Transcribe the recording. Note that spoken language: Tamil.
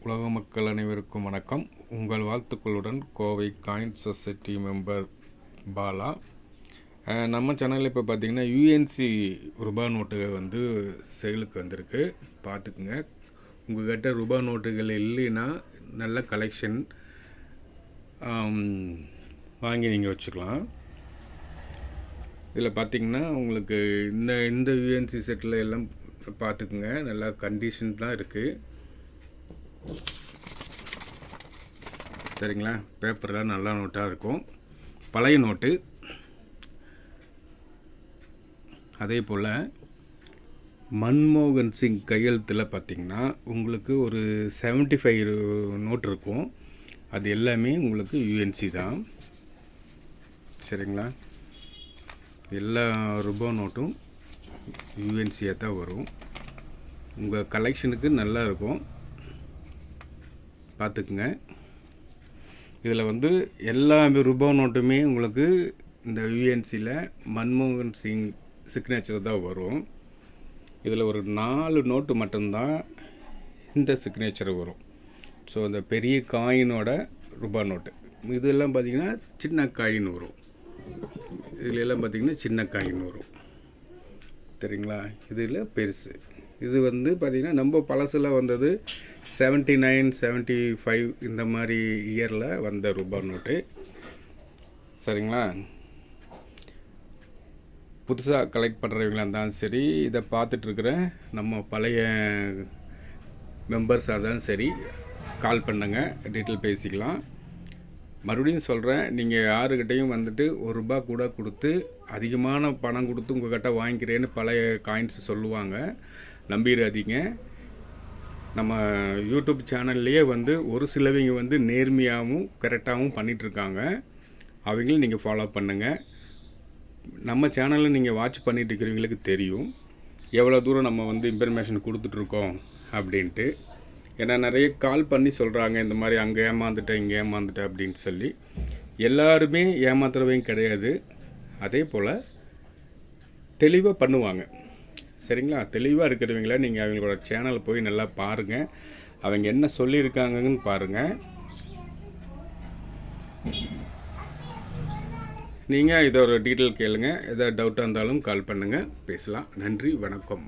உலக மக்கள் அனைவருக்கும் வணக்கம். உங்கள் வாழ்த்துக்களுடன் Kovai coin society member Bala. நம்ம சேனலில் இப்போ பார்த்திங்கன்னா யூஎன்சி ரூபா நோட்டுகள் வந்து சேலுக்கு வந்திருக்கு. பார்த்துக்குங்க. உங்கள்கிட்ட ரூபா நோட்டுகள் இல்லைன்னா நல்ல கலெக்ஷன் வாங்கி நீங்கள் வச்சுக்கலாம். இதில் பார்த்திங்கன்னா உங்களுக்கு இந்த யூஎன்சி செட்டில் எல்லாம் பார்த்துக்குங்க. நல்லா கண்டிஷன் தான் இருக்குது. சரிங்களா? பேப்பர்லாம் நல்ல நோட்டாக இருக்கும். பழைய நோட்டு. அதே போல் மன்மோகன் சிங் கையெழுத்தில் பார்த்திங்கன்னா உங்களுக்கு ஒரு 75 நோட் இருக்கும். அது எல்லாமே உங்களுக்கு யூஎன்சி தான். சரிங்களா? எல்லா ரூபா நோட்டும் யூஎன்சியாக தான் வரும். உங்கள் கலெக்ஷனுக்கு நல்லா இருக்கும். பார்த்துக்குங்க. இதில் வந்து எல்லா ரூபா நோட்டுமே உங்களுக்கு இந்த யூஎன்சியில் மன்மோகன் சிங் சிக்னேச்சர் தான் வரும். இதில் ஒரு 4 நோட்டு மட்டும்தான் இந்த சிக்னேச்சர் வரும். ஸோ இந்த பெரிய காயினோட ரூபா நோட்டு இதெல்லாம் பார்த்திங்கன்னா சின்ன காயின் வரும். இதில் எல்லாம் பார்த்திங்கன்னா சின்ன காயின் வரும். சரிங்களா? இதில் பெருசு. இது வந்து பார்த்திங்கன்னா நம்ம பழசில் வந்தது 79, 75 இந்த மாதிரி இயரில் வந்த ரூபா நோட்டு. சரிங்களா? புதுசாக கலெக்ட் பண்ணுறவங்களாக இருந்தாலும் சரி, இதை பார்த்துட்ருக்குற நம்ம பழைய மெம்பர்ஸாக இருந்தாலும் சரி, கால் பண்ணுங்க, டீட்டெயில் பேசிக்கலாம். மறுபடியும் சொல்கிறேன், நீங்கள் யாருக்கிட்டையும் வந்துட்டு ₹1 கூட கொடுத்து அதிகமான பணம் கொடுத்து உங்கள்கிட்ட வாங்கிக்கிறேன்னு பழைய காயின்ஸ் சொல்லுவாங்க. நம்பிடாதீங்க. நம்ம யூடியூப் சேனல்லையே வந்து ஒரு சிலவங்க வந்து நேர்மையாகவும் கரெக்டாகவும் பண்ணிகிட்ருக்காங்க. அவங்களும் நீங்கள் ஃபாலோ பண்ணுங்கள். நம்ம சேனலில் நீங்கள் வாட்ச் பண்ணிட்டு இருக்கிறவங்களுக்கு தெரியும் எவ்வளோ தூரம் நம்ம வந்து இன்ஃபர்மேஷன் கொடுத்துட்ருக்கோம் அப்படின்ட்டு. ஏன்னா நிறைய கால் பண்ணி சொல்கிறாங்க, இந்த மாதிரி அங்கே ஏமாந்துட்டேன் இங்கே ஏமாந்துட்டேன் அப்படின்னு சொல்லி. எல்லாருமே ஏமாத்துறவங்க கிடையாது. அதே போல் தெளிவாக பண்ணுவாங்க. சரிங்களா? தெளிவாக இருக்கிறவங்கள நீங்கள் அவங்களோட சேனல் போய் நல்லா பாருங்கள். அவங்க என்ன சொல்லியிருக்காங்கன்னு பாருங்கள். நீங்கள் இதோட டீட்டெயில் கேளுங்க. எதாவது டவுட்டாக இருந்தாலும் கால் பண்ணுங்கள், பேசலாம். நன்றி, வணக்கம்.